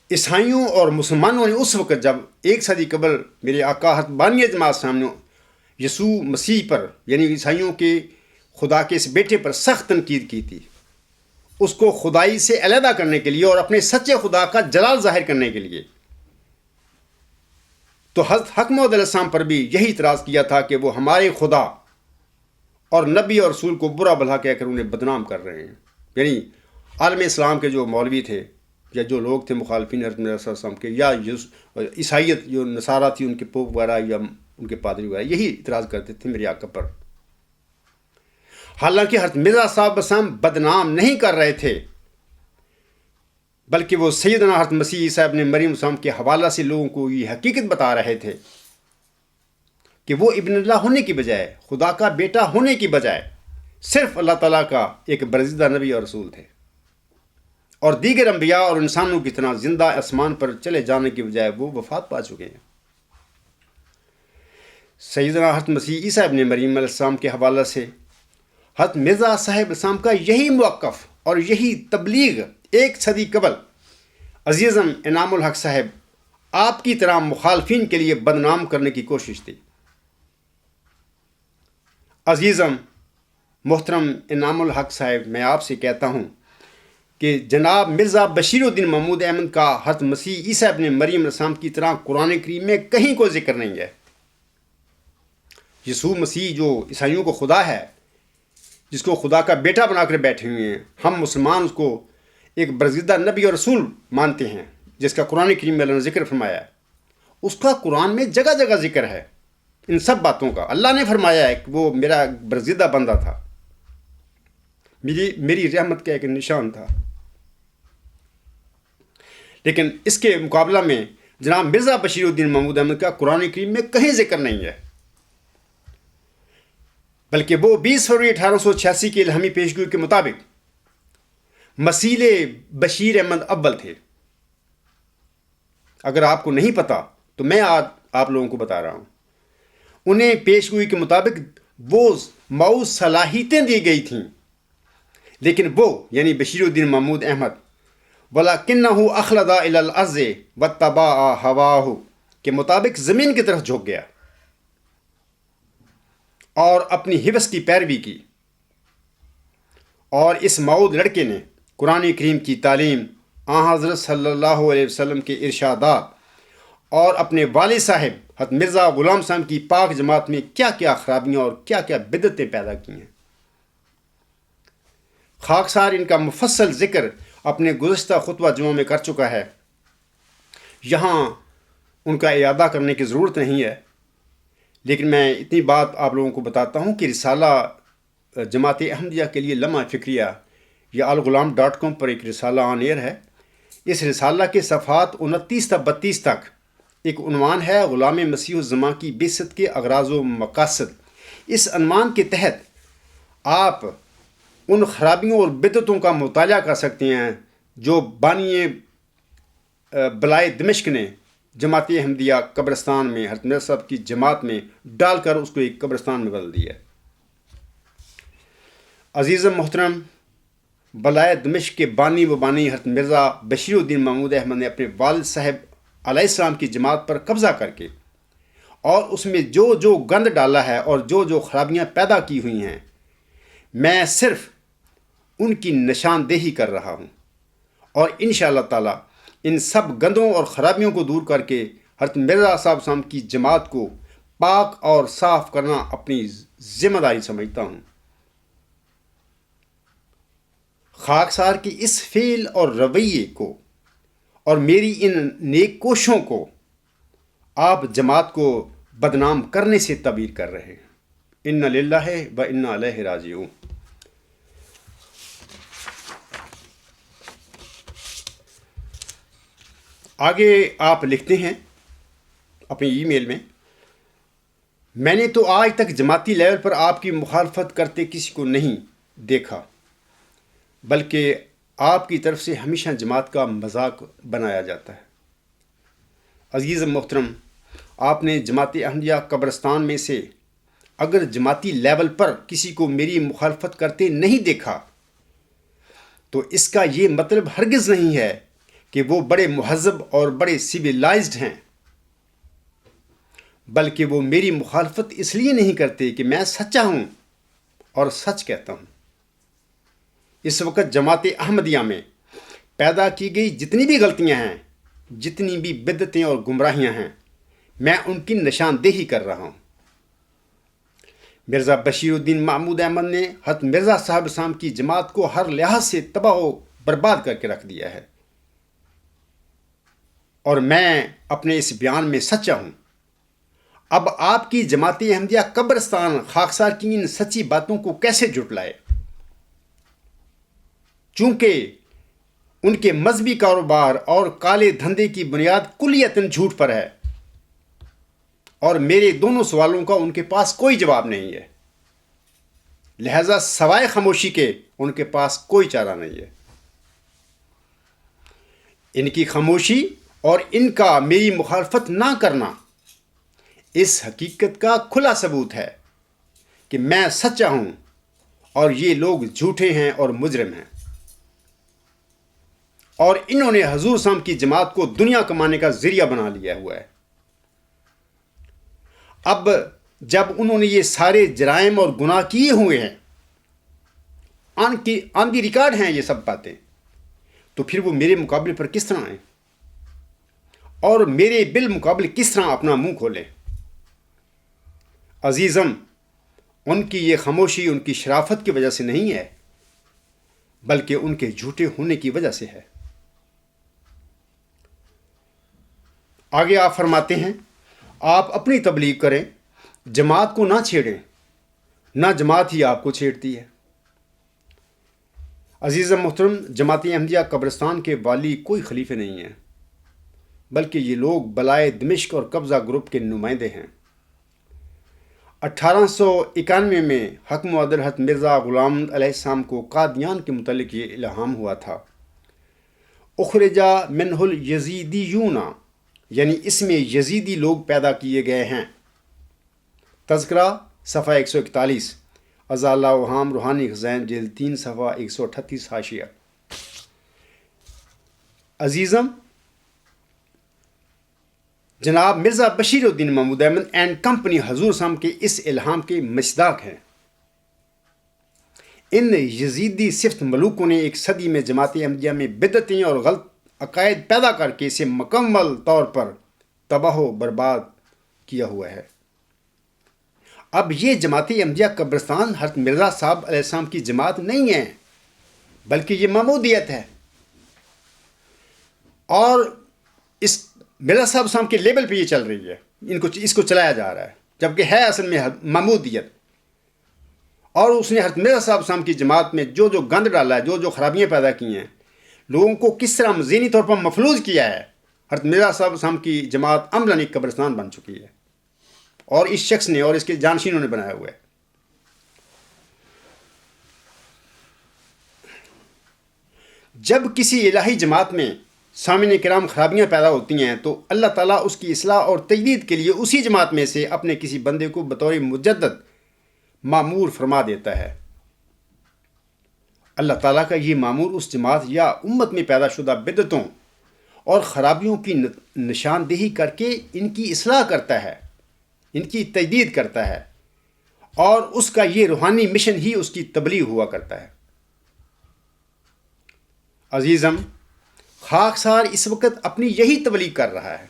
عیسائیوں اور مسلمانوں نے اس وقت جب 1 صدی قبل میرے آقا حضرت بانی جماعت سامنے یسوع مسیح پر یعنی عیسائیوں کے خدا کے اس بیٹے پر سخت تنقید کی تھی، اس کو خدائی سے علیحدہ کرنے کے لیے اور اپنے سچے خدا کا جلال ظاہر کرنے کے لیے، تو حضرت حق موعود علیہ السلام پر بھی یہی اعتراض کیا تھا کہ وہ ہمارے خدا اور نبی اور رسول کو برا بھلا کہہ کر انہیں بدنام کر رہے ہیں۔ یعنی عالم اسلام کے جو مولوی تھے یا جو لوگ تھے مخالفین حضرت صلی اللہ علیہ وسلم کے، یا عیسائیت جو نصارہ تھی ان کے پوپ وغیرہ یا ان کے پادری وغیرہ، یہی اعتراض کرتے تھے میرے آقا پر۔ حالانکہ حضرت مرزا صاحب السلام بدنام نہیں کر رہے تھے، بلکہ وہ سیدنا حضرت مسیح عیسیٰ ابن مریم السلام کے حوالہ سے لوگوں کو یہ حقیقت بتا رہے تھے کہ وہ ابن اللہ ہونے کی بجائے، خدا کا بیٹا ہونے کی بجائے صرف اللہ تعالیٰ کا ایک برگزیدہ نبی اور رسول تھے، اور دیگر انبیاء اور انسانوں کی طرح زندہ آسمان پر چلے جانے کی بجائے وہ وفات پا چکے ہیں۔ سیدنا حضرت مسیح عیسیٰ ابن مریم علیہ السلام کے حوالہ سے حضرت مرزا صاحب السلام کا یہی موقف اور یہی تبلیغ 1 صدی قبل عزیزم انعام الحق صاحب آپ کی طرح مخالفین کے لیے بدنام کرنے کی کوشش تھی۔ عزیزم محترم انعام الحق صاحب، میں آپ سے کہتا ہوں کہ جناب مرزا بشیر الدین محمود احمد کا حضرت مسیح عیسیٰ ابن مریم علیہ السلام کی طرح قرآن کریم میں کہیں کوئی ذکر نہیں ہے۔ یسوع مسیح جو عیسائیوں کو خدا ہے، جس کو خدا کا بیٹا بنا کر بیٹھے ہوئے ہیں، ہم مسلمان اس کو ایک برگزیدہ نبی اور رسول مانتے ہیں، جس کا قرآن کریم میں اللہ نے ذکر فرمایا ہے۔ اس کا قرآن میں جگہ جگہ ذکر ہے ان سب باتوں کا۔ اللہ نے فرمایا ہے کہ وہ میرا برگزیدہ بندہ تھا، میری رحمت کا ایک نشان تھا۔ لیکن اس کے مقابلہ میں جناب مرزا بشیر الدین محمود احمد کا قرآن کریم میں کہیں ذکر نہیں ہے، بلکہ وہ 20 فروری 1886 کی الہامی پیشگوئی کے مطابق مسیل بشیر احمد اول تھے۔ اگر آپ کو نہیں پتا تو میں آج آپ لوگوں کو بتا رہا ہوں۔ انہیں پیشگوئی کے مطابق وہ مؤوز صلاحیتیں دی گئی تھیں، لیکن وہ یعنی بشیر الدین محمود احمد وَلَكِنَّهُ أَخْلَدَ إِلَى الْأَرْضِ وَاتَّبَعَ هَوَاهُ کے مطابق زمین کی طرف جھک گیا اور اپنی حوث کی پیروی کی۔ اور اس مؤود لڑکے نے قرآن کریم کی تعلیم، حضرت صلی اللہ علیہ وسلم کے ارشادات اور اپنے والد صاحب حضرت مرزا غلام صاحب کی پاک جماعت میں کیا کیا خرابیاں اور کیا کیا بدعتیں پیدا کی ہیں۔ خاکسار ان کا مفصل ذکر اپنے گزشتہ خطبہ جمعہ میں کر چکا ہے، یہاں ان کا اعادہ کرنے کی ضرورت نہیں ہے، لیکن میں اتنی بات آپ لوگوں کو بتاتا ہوں کہ رسالہ جماعت احمدیہ کے لیے لمحہ فکریہ یا الغلام.com پر ایک رسالہ آن ایئر ہے۔ اس رسالہ کے صفحات 29 تا 32 تک ایک عنوان ہے غلام مسیح الزماں کی بعثت کے اغراض و مقاصد۔ اس عنوان کے تحت آپ ان خرابیوں اور بدعتوں کا مطالعہ کر سکتے ہیں جو بانی بلائے دمشق نے جماعت احمدیہ قبرستان میں حضرت مرزا صاحب کی جماعت میں ڈال کر اس کو ایک قبرستان میں بدل دیا ہے۔ عزیز محترم، بلائے دمشق کے بانی و بانی حضرت مرزا بشیر الدین محمود احمد نے اپنے والد صاحب علیہ السلام کی جماعت پر قبضہ کر کے اور اس میں جو جو گند ڈالا ہے اور جو جو خرابیاں پیدا کی ہوئی ہیں، میں صرف ان کی نشاندہی کر رہا ہوں، اور انشاءاللہ تعالی ان سب گندوں اور خرابیوں کو دور کر کے حضرت مرزا صاحب کی جماعت کو پاک اور صاف کرنا اپنی ذمہ داری سمجھتا ہوں۔ خاکسار کی اس فعل اور رویے کو اور میری ان نیک کوششوں کو آپ جماعت کو بدنام کرنے سے تعبیر کر رہے ہیں۔ ان للہ و انا الیہ راجعون۔ آگے آپ لکھتے ہیں اپنی ای میل میں نے تو آج تک جماعتی لیول پر آپ کی مخالفت کرتے کسی کو نہیں دیکھا، بلکہ آپ کی طرف سے ہمیشہ جماعت کا مذاق بنایا جاتا ہے۔ عزیز محترم، آپ نے جماعت احمدیہ قبرستان میں سے اگر جماعتی لیول پر کسی کو میری مخالفت کرتے نہیں دیکھا تو اس کا یہ مطلب ہرگز نہیں ہے کہ وہ بڑے مہذب اور بڑے سویلائزڈ ہیں، بلکہ وہ میری مخالفت اس لیے نہیں کرتے کہ میں سچا ہوں اور سچ کہتا ہوں۔ اس وقت جماعت احمدیہ میں پیدا کی گئی جتنی بھی غلطیاں ہیں، جتنی بھی بدعتیں اور گمراہیاں ہیں، میں ان کی نشاندہی کر رہا ہوں۔ مرزا بشیر الدین محمود احمد نے حضرت مرزا صاحب اسلام کی جماعت کو ہر لحاظ سے تباہ و برباد کر کے رکھ دیا ہے، اور میں اپنے اس بیان میں سچا ہوں۔ اب آپ کی جماعت احمدیہ قبرستان خاکسار کی ان سچی باتوں کو کیسے جھٹلائے؟ چونکہ ان کے مذہبی کاروبار اور کالے دھندے کی بنیاد کلیتاً جھوٹ پر ہے، اور میرے دونوں سوالوں کا ان کے پاس کوئی جواب نہیں ہے، لہذا سوائے خاموشی کے ان کے پاس کوئی چارہ نہیں ہے۔ ان کی خاموشی اور ان کا میری مخالفت نہ کرنا اس حقیقت کا کھلا ثبوت ہے کہ میں سچا ہوں اور یہ لوگ جھوٹے ہیں اور مجرم ہیں، اور انہوں نے حضور صاحب کی جماعت کو دنیا کمانے کا ذریعہ بنا لیا ہوا ہے۔ اب جب انہوں نے یہ سارے جرائم اور گناہ کیے ہوئے ہیں، آن دی ریکارڈ ہیں یہ سب باتیں، تو پھر وہ میرے مقابلے پر کس طرح آئیں اور میرے بالمقابل کس طرح اپنا منہ کھولیں؟ عزیزم، ان کی یہ خاموشی ان کی شرافت کی وجہ سے نہیں ہے، بلکہ ان کے جھوٹے ہونے کی وجہ سے ہے۔ آگے آپ فرماتے ہیں، آپ اپنی تبلیغ کریں، جماعت کو نہ چھیڑیں، نہ جماعت ہی آپ کو چھیڑتی ہے۔ عزیز محترم، جماعت احمدیہ قبرستان کے والی کوئی خلیفے نہیں ہیں، بلکہ یہ لوگ بلائے دمشق اور قبضہ گروپ کے نمائندے ہیں۔ 1891 میں حکم عدل حضرت مرزا غلام علیہ السلام کو قادیان کے متعلق یہ الہام ہوا تھا، اخرجا منہ الیزیدیون، یعنی اس میں یزیدی لوگ پیدا کیے گئے ہیں۔ تذکرہ صفحہ 141، ازالہ اوہام روحانی خزائن جلد 3 صفحہ 138 حاشیہ۔ عزیزم، جناب مرزا بشیر الدین محمود احمد اینڈ کمپنی حضور صاحب کے اس الہام کے مصداق ہیں۔ ان یزیدی صفت ملوکوں نے ایک صدی میں جماعت احمدیہ میں بدعتیں اور غلط عقائد پیدا کر کے اسے مکمل طور پر تباہ و برباد کیا ہوا ہے۔ اب یہ جماعت احمدیہ قبرستان حضرت مرزا صاحب علیہ السلام کی جماعت نہیں ہے، بلکہ یہ محمودیت ہے، اور اس مرزا صاحب صاحب کے لیبل پہ یہ چل رہی ہے، اس کو چلایا جا رہا ہے، جبکہ ہے اصل میں محمودیت۔ اور اس نے حضرت مرزا صاحب صاحب کی جماعت میں جو گند ڈالا ہے، جو خرابیاں پیدا کی ہیں، لوگوں کو کس طرح ذہنی طور پر مفلوج کیا ہے، حضرت مرزا صاحب صاحب کی جماعت عملاً ایک قبرستان بن چکی ہے، اور اس شخص نے اور اس کے جانشینوں نے بنایا ہوا ہے۔ جب کسی الہی جماعت میں سامعین کرام خرابیاں پیدا ہوتی ہیں تو اللہ تعالیٰ اس کی اصلاح اور تجدید کے لیے اسی جماعت میں سے اپنے کسی بندے کو بطور مجدد مامور فرما دیتا ہے۔ اللہ تعالیٰ کا یہ مامور اس جماعت یا امت میں پیدا شدہ بدعتوں اور خرابیوں کی نشاندہی کر کے ان کی اصلاح کرتا ہے، ان کی تجدید کرتا ہے، اور اس کا یہ روحانی مشن ہی اس کی تبلیغ ہوا کرتا ہے۔ عزیزم، خاکسار اس وقت اپنی یہی تبلیغ کر رہا ہے۔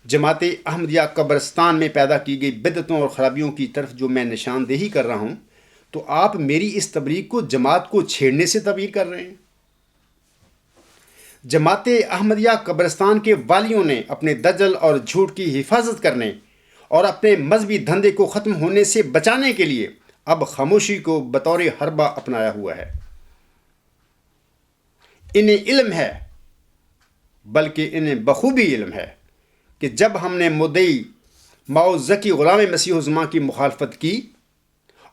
جماعت احمدیہ قبرستان میں پیدا کی گئی بدعتوں اور خرابیوں کی طرف جو میں نشاندہی کر رہا ہوں، تو آپ میری اس تبلیغ کو جماعت کو چھیڑنے سے تعبیر کر رہے ہیں۔ جماعت احمدیہ قبرستان کے والیوں نے اپنے دجل اور جھوٹ کی حفاظت کرنے اور اپنے مذہبی دھندے کو ختم ہونے سے بچانے کے لیے اب خاموشی کو بطور حربہ اپنایا ہوا ہے۔ انہیں علم ہے، بلکہ انہیں بخوبی علم ہے کہ جب ہم نے مدعی معوذکی غلام مسیح الزمان کی مخالفت کی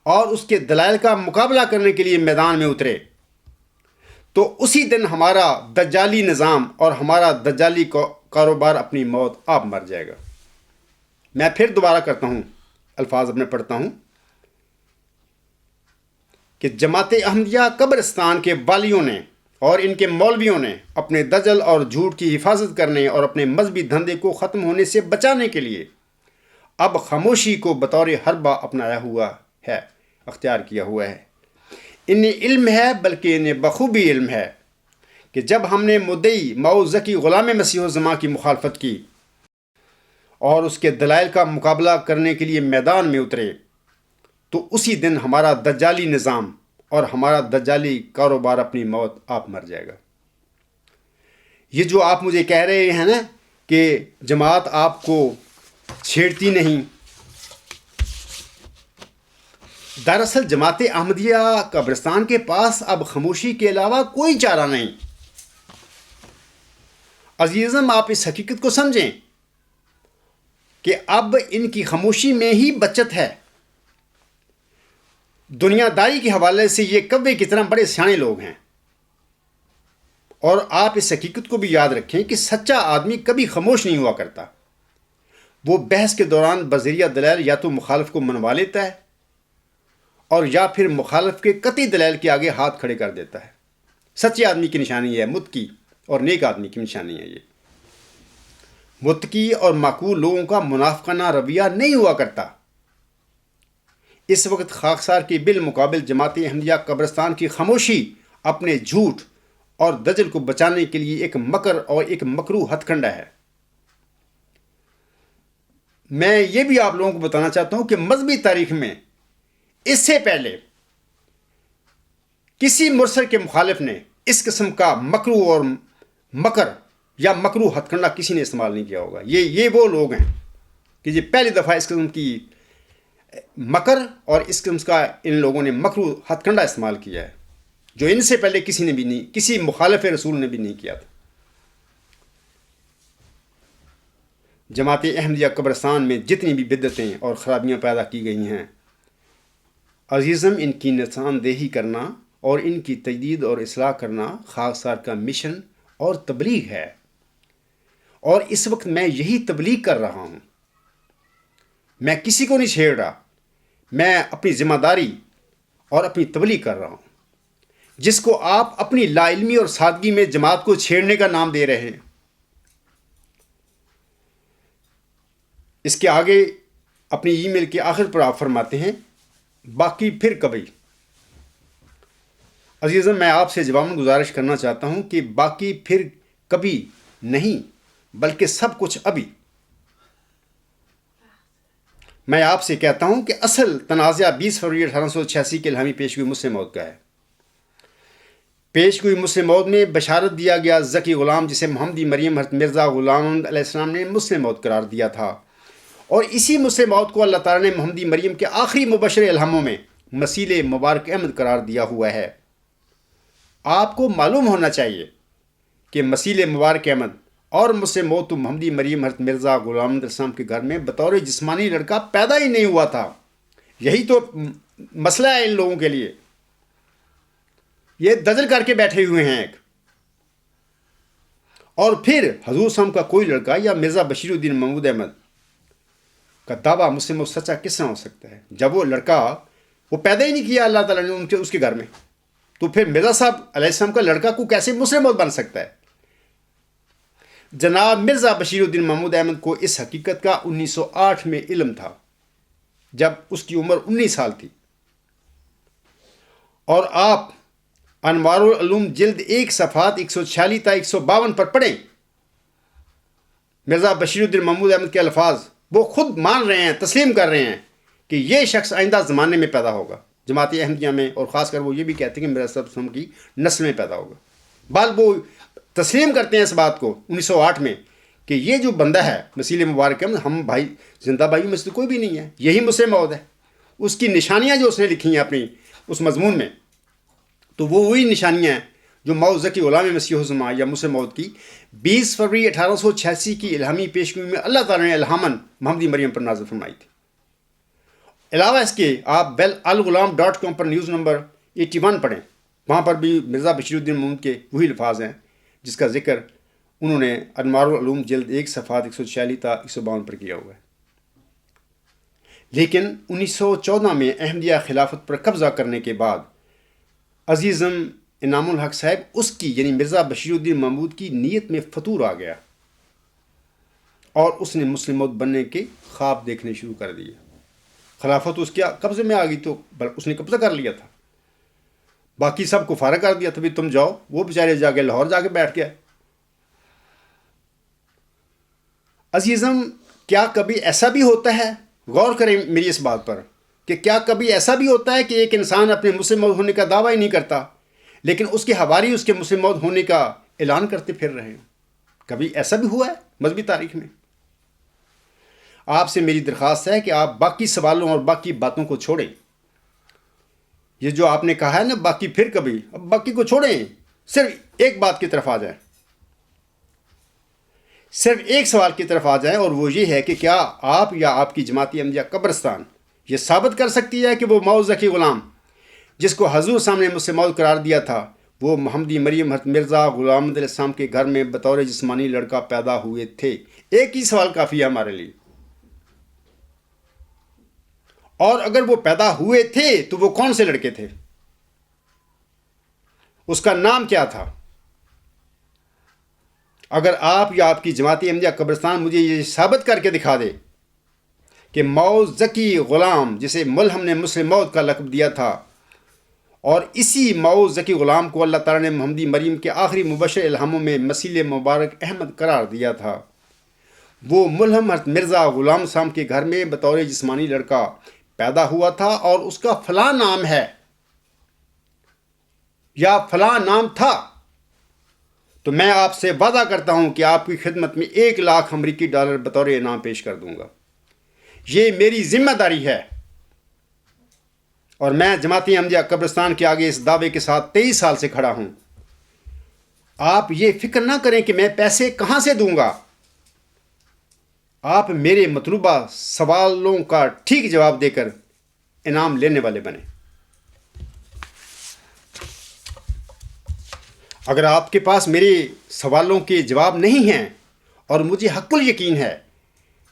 اور اس کے دلائل کا مقابلہ کرنے کے لیے میدان میں اترے تو اسی دن ہمارا دجالی نظام اور ہمارا دجالی کاروبار اپنی موت آپ مر جائے گا۔ میں پھر دوبارہ کرتا ہوں، الفاظ اپنے پڑھتا ہوں کہ جماعت احمدیہ قبرستان کے والیوں نے اور ان کے مولویوں نے اپنے دجل اور جھوٹ کی حفاظت کرنے اور اپنے مذہبی دھندے کو ختم ہونے سے بچانے کے لیے اب خاموشی کو بطور حربہ اپنایا ہوا ہے، اختیار کیا ہوا ہے۔ انہیں علم ہے، بلکہ انہیں بخوبی علم ہے کہ جب ہم نے مدعی معوذکی غلام مسیح الزمان کی مخالفت کی اور اس کے دلائل کا مقابلہ کرنے کے لیے میدان میں اترے تو اسی دن ہمارا دجالی نظام اور ہمارا دجالی کاروبار اپنی موت آپ مر جائے گا۔ یہ جو آپ مجھے کہہ رہے ہیں نا کہ جماعت آپ کو چھیڑتی نہیں، دراصل جماعت احمدیہ قبرستان کے پاس اب خاموشی کے علاوہ کوئی چارہ نہیں۔ عزیزم، آپ اس حقیقت کو سمجھیں کہ اب ان کی خاموشی میں ہی بچت ہے۔ دنیا داری کے حوالے سے یہ کوے کی طرح بڑے سیانے لوگ ہیں، اور آپ اس حقیقت کو بھی یاد رکھیں کہ سچا آدمی کبھی خاموش نہیں ہوا کرتا۔ وہ بحث کے دوران بذریعہ دلائل یا تو مخالف کو منوا لیتا ہے اور یا پھر مخالف کے قطعی دلائل کے آگے ہاتھ کھڑے کر دیتا ہے۔ سچے آدمی کی نشانی ہے، متقی اور نیک آدمی کی نشانی ہے۔ یہ متقی اور معقول لوگوں کا منافقانہ رویہ نہیں ہوا کرتا۔ اس وقت خاکسار کے بالمقابل جماعت احمدیہ قبرستان کی خاموشی اپنے جھوٹ اور دجل کو بچانے کے لیے ایک مکر اور ایک مکروہ ہتھ کنڈا ہے۔ میں یہ بھی آپ لوگوں کو بتانا چاہتا ہوں کہ مذہبی تاریخ میں اس سے پہلے کسی مرسل کے مخالف نے اس قسم کا مکروہ اور مکر یا مکروہ ہتھ کنڈا کسی نے استعمال نہیں کیا ہوگا۔ یہ وہ لوگ ہیں کہ یہ پہلی دفعہ اس قسم کی مکر اور اس قسم کا ان لوگوں نے مکروہ ہتھ کنڈا استعمال کیا ہے، جو ان سے پہلے کسی نے بھی نہیں، کسی مخالف رسول نے بھی نہیں کیا تھا۔ جماعت احمدیہ قبرستان میں جتنی بھی بدعتیں اور خرابیاں پیدا کی گئی ہیں، عزیزم، ان کی نشاندہی کرنا اور ان کی تجدید اور اصلاح کرنا خاکسار کا مشن اور تبلیغ ہے، اور اس وقت میں یہی تبلیغ کر رہا ہوں۔ میں کسی کو نہیں چھیڑ رہا، میں اپنی ذمہ داری اور اپنی تبلیغ کر رہا ہوں، جس کو آپ اپنی لا علمی اور سادگی میں جماعت کو چھیڑنے کا نام دے رہے ہیں۔ اس کے آگے اپنی ای میل کے آخر پر آپ فرماتے ہیں، باقی پھر کبھی۔ عزیزم، میں آپ سے جواباً گزارش کرنا چاہتا ہوں کہ باقی پھر کبھی نہیں، بلکہ سب کچھ ابھی۔ میں آپ سے کہتا ہوں کہ اصل تنازعہ 20 فروری 1886 کے الہامی پیشگوئی مسلم موعود کا ہے۔ پیشگوئی مسلم موعود میں بشارت دیا گیا ذکی غلام، جسے محمدی مریم حضرت مرزا غلام احمد علیہ السلام نے مسلم موعود قرار دیا تھا، اور اسی مسلم موعود کو اللہ تعالیٰ نے محمدی مریم کے آخری مبشر الہاموں میں مسیل مبارک احمد قرار دیا ہوا ہے۔ آپ کو معلوم ہونا چاہیے کہ مسیل مبارک احمد اور مسلم موعود تو محمدی مریم حضرت مرزا غلام احمد علیہ السلام کے گھر میں بطور جسمانی لڑکا پیدا ہی نہیں ہوا تھا۔ یہی تو مسئلہ ہے ان لوگوں کے لیے۔ یہ دجل کر کے بیٹھے ہوئے ہیں ایک، اور پھر حضور صاحب کا کوئی لڑکا یا مرزا بشیر الدین محمود احمد کا دعویٰ مسلم موعود سچا کس طرح ہو سکتا ہے جب وہ لڑکا وہ پیدا ہی نہیں کیا اللہ تعالیٰ نے اس کے گھر میں؟ تو پھر مرزا صاحب علیہ السلام کا لڑکا کو کیسے مسلم موعود بن سکتا ہے؟ جناب مرزا بشیر الدین محمود احمد کو اس حقیقت کا 1908 میں علم تھا، جب اس کی عمر 19 سال تھی، اور آپ انوار العلوم جلد 1 صفحات 146 تا 152 پر پڑھیں۔ مرزا بشیر الدین محمود احمد کے الفاظ وہ خود مان رہے ہیں، تسلیم کر رہے ہیں کہ یہ شخص آئندہ زمانے میں پیدا ہوگا۔ جماعت احمدیہ میں، اور خاص کر وہ یہ بھی کہتے ہیں کہ مرزا صاحب وسلم کی نسل میں پیدا ہوگا۔ بال وہ تسلیم کرتے ہیں اس بات کو 1908 میں کہ یہ جو بندہ ہے مسیح مبارک ہے، ہم بھائی زندہ بھائیوں میں سے کوئی بھی نہیں ہے، یہی مسلم موعود ہے۔ اس کی نشانیاں جو اس نے لکھی ہیں اپنی اس مضمون میں، تو وہ وہی نشانیاں ہیں جو موعود ذکی غلام مسیح الزماں یا مسلم موعود کی 20 فروری 1886 کی الہامی پیشگوئی میں اللہ تعالیٰ نے الہاماً محمدی مریم پر نازل فرمائی تھی۔ علاوہ اس کے آپ الغلام.com پر نیوز نمبر 81 پڑھیں، وہاں پر بھی مرزا بشیر الدین محمود کے وہی الفاظ ہیں جس کا ذکر انہوں نے انوار العلوم جلد 1 صفحات 146 تا 152 پر کیا ہوا ہے۔ لیکن 1914 میں احمدیہ خلافت پر قبضہ کرنے کے بعد عزیزم انعام الحق صاحب اس کی یعنی مرزا بشیر الدین محمود کی نیت میں فطور آ گیا اور اس نے مسلم موعود بننے کے خواب دیکھنے شروع کر دیے۔ خلافت اس کے قبضے میں آ گئی تو اس نے قبضہ کر لیا تھا، باقی سب کو فارغ کر دیا تھا، بھی تم جاؤ۔ وہ بیچارے جا کے لاہور جا کے بیٹھ گئے۔ عزیزم، کیا کبھی ایسا بھی ہوتا ہے، غور کریں میری اس بات پر، کہ کیا کبھی ایسا بھی ہوتا ہے کہ ایک انسان اپنے مسلم موعود ہونے کا دعویٰ ہی نہیں کرتا لیکن اس کے حواری اس کے مسلم موعود ہونے کا اعلان کرتے پھر رہے ہیں؟ کبھی ایسا بھی ہوا ہے مذہبی تاریخ میں؟ آپ سے میری درخواست ہے کہ آپ باقی سوالوں اور باقی باتوں کو چھوڑیں۔ یہ جو آپ نے کہا ہے نا باقی پھر کبھی، اب باقی کو چھوڑیں، صرف ایک بات کی طرف آ جائیں، صرف ایک سوال کی طرف آ جائیں، اور وہ یہ ہے کہ کیا آپ یا آپ کی جماعت احمدیہ قبرستان یہ ثابت کر سکتی ہے کہ وہ موعود ذکی غلام جس کو حضور سامنے مسلم موعود قرار دیا تھا وہ محمدی مریم حضرت مرزا غلام علیہ السلام کے گھر میں بطور جسمانی لڑکا پیدا ہوئے تھے؟ ایک ہی سوال کافی ہے ہمارے لیے۔ اور اگر وہ پیدا ہوئے تھے تو وہ کون سے لڑکے تھے؟ اس کا نام کیا تھا؟ اگر آپ یا آپ کی جماعت احمدیہ قبرستان مجھے یہ ثابت کر کے دکھا دے کہ موعود ذکی غلام جسے ملہم نے مسلم موعود کا لقب دیا تھا اور اسی موعود ذکی غلام کو اللہ تعالیٰ نے محمدی مریم کے آخری مبشر الہاموں میں مسیح مبارک احمد قرار دیا تھا، وہ ملہم حضرت مرزا غلام صاحب کے گھر میں بطور جسمانی لڑکا پیدا ہوا تھا اور اس کا فلاں نام ہے یا فلاں نام تھا، تو میں آپ سے وعدہ کرتا ہوں کہ آپ کی خدمت میں 1 لاکھ امریکی ڈالر بطور انعام پیش کر دوں گا۔ یہ میری ذمہ داری ہے اور میں جماعت احمدیہ قبرستان کے آگے اس دعوے کے ساتھ 23 سال سے کھڑا ہوں۔ آپ یہ فکر نہ کریں کہ میں پیسے کہاں سے دوں گا، آپ میرے مطلوبہ سوالوں کا ٹھیک جواب دے کر انعام لینے والے بنیں۔ اگر آپ کے پاس میرے سوالوں کے جواب نہیں ہیں، اور مجھے حق الیقین ہے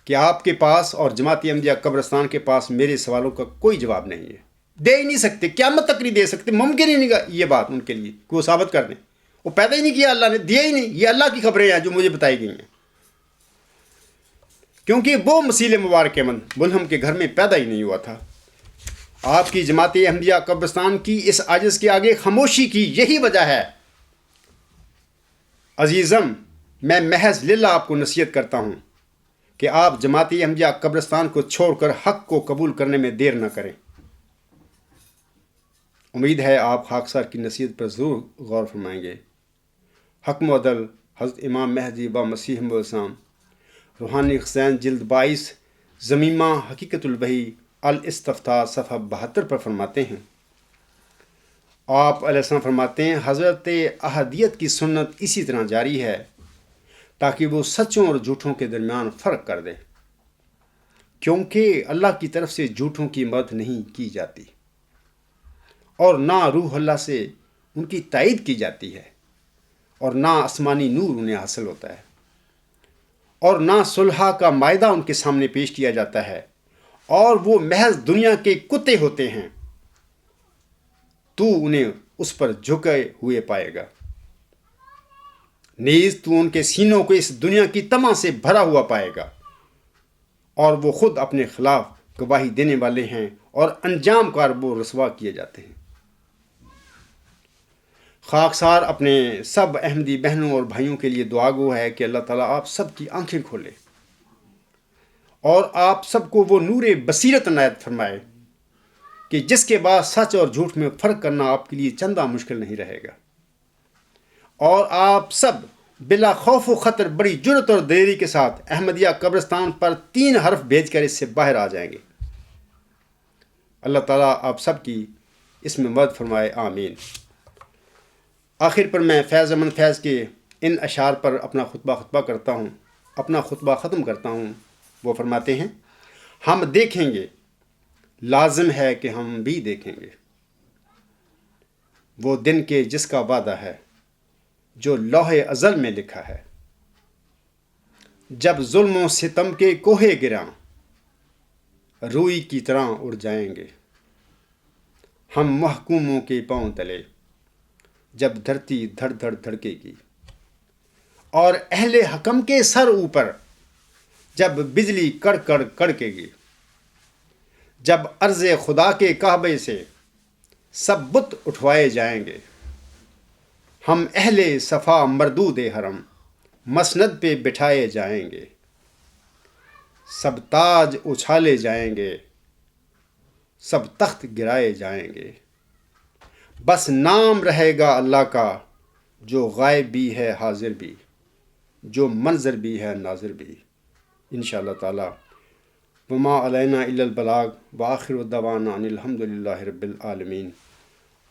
کہ آپ کے پاس اور جماعت احمدیہ قبرستان کے پاس میرے سوالوں کا کوئی جواب نہیں ہے، دے ہی نہیں سکتے، قیامت تک نہیں دے سکتے، ممکن ہی نہیں یہ بات ان کے لیے کہ وہ ثابت کر دیں۔ وہ پیدا ہی نہیں کیا اللہ نے، دیا ہی نہیں، یہ اللہ کی خبریں ہیں جو مجھے بتائی گئی ہیں، کیونکہ وہ مسیح مبارک احمد ملہم کے گھر میں پیدا ہی نہیں ہوا تھا۔ آپ کی جماعت احمدیہ قبرستان کی اس عاجز کے آگے خاموشی کی یہی وجہ ہے۔ عزیزم، میں محض للہ آپ کو نصیحت کرتا ہوں کہ آپ جماعت احمدیہ قبرستان کو چھوڑ کر حق کو قبول کرنے میں دیر نہ کریں۔ امید ہے آپ خاکسار کی نصیحت پر ضرور غور فرمائیں گے۔ حکم و عدل حضرت امام مہدی با مسیح موعود السلام، روحانی حسین جلد 22 ضمیمہ حقیقت البہی الاستفتاء صفحہ 72 پر فرماتے ہیں، آپ علیہ السلام فرماتے ہیں، حضرت احدیت کی سنت اسی طرح جاری ہے تاکہ وہ سچوں اور جھوٹوں کے درمیان فرق کر دے، کیونکہ اللہ کی طرف سے جھوٹوں کی مدد نہیں کی جاتی اور نہ روح اللہ سے ان کی تائید کی جاتی ہے، اور نہ آسمانی نور انہیں حاصل ہوتا ہے، اور نہ صلح کا معاہدہ ان کے سامنے پیش کیا جاتا ہے، اور وہ محض دنیا کے کتے ہوتے ہیں، تو انہیں اس پر جھکے ہوئے پائے گا، نیز تو ان کے سینوں کو اس دنیا کی طمع سے بھرا ہوا پائے گا، اور وہ خود اپنے خلاف گواہی دینے والے ہیں اور انجام کار وہ رسوا کیے جاتے ہیں۔ خاکسار اپنے سب احمدی بہنوں اور بھائیوں کے لیے دعا گو ہے کہ اللہ تعالیٰ آپ سب کی آنکھیں کھولے اور آپ سب کو وہ نور بصیرت عنایت فرمائے کہ جس کے بعد سچ اور جھوٹ میں فرق کرنا آپ کے لیے چندہ مشکل نہیں رہے گا، اور آپ سب بلا خوف و خطر بڑی جرت اور دلیری کے ساتھ احمدیہ قبرستان پر 3 حرف بھیج کر اس سے باہر آ جائیں گے۔ اللہ تعالیٰ آپ سب کی اس میں مدد فرمائے، آمین۔ آخر پر میں فیض امن فیض کے ان اشعار پر اپنا خطبہ کرتا ہوں، اپنا خطبہ ختم کرتا ہوں۔ وہ فرماتے ہیں: ہم دیکھیں گے، لازم ہے کہ ہم بھی دیکھیں گے، وہ دن کے جس کا وعدہ ہے جو لوح ازل میں لکھا ہے، جب ظلم و ستم کے کوہ گراں روئی کی طرح اڑ جائیں گے، ہم محکوموں کے پاؤں تلے جب دھرتی دھڑ دھڑ دھڑکے گی، اور اہل حکم کے سر اوپر جب بجلی کڑ کڑ کڑکے گی، جب عرض خدا کے کعبے سے سب بت اٹھوائے جائیں گے، ہم اہل صفا مردود حرم مسند پہ بٹھائے جائیں گے، سب تاج اچھالے جائیں گے، سب تخت گرائے جائیں گے، بس نام رہے گا اللہ کا، جو غائب بھی ہے حاضر بھی، جو منظر بھی ہے ناظر بھی، انشاءاللہ تعالی۔ وما علینا الا البلاغ وآخر دعوانا ان الحمد للہ رب العالمین،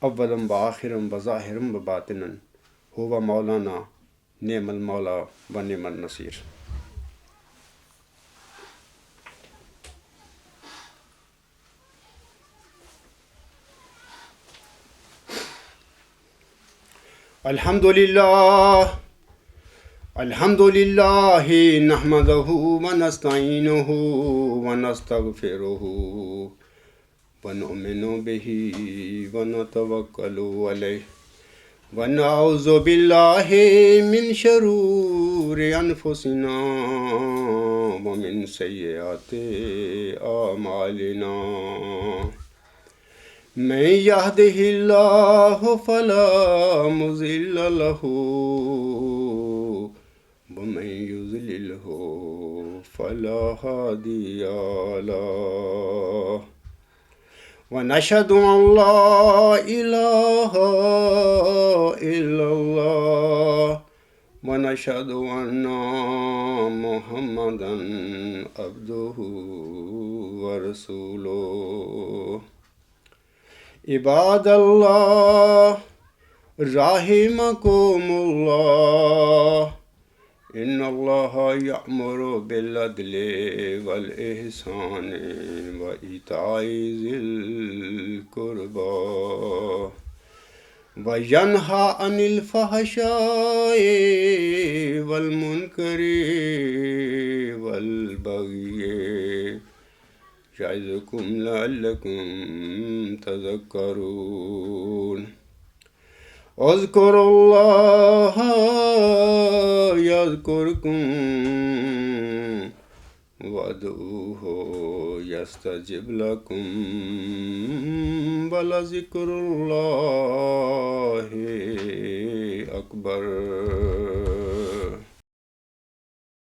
اولم وآخرم وظاہرم وباطنن، ہوا مولانا نعم المولا و نعم النصیر۔ الحمد للہ نحمدہ ونستعینہ ونستغفرہ ونؤمن بہ ونتوکل علیہ ونعوذ باللہ من شرور انفسنا ومن سیئات اعمالنا، من یہدہ اللہ فلا مضل لہ ومن یضللہ فلا ہادی لہ، ونشہد ان لا الہ الا اللہ ونشہد ان محمدا عبدہ ورسولہ۔ عباد اللہ رحمکم اللہ، ان اللہ یأمر بالعدل والاحسان وایتاء ذی القربی وینہی عن الفحشاء والمنکر والبغی یعظکم لعلکم تذکرون۔ اذکروا اللہ یذکرکم وادعوہ یستجب لکم ولذکر اللہ اکبر۔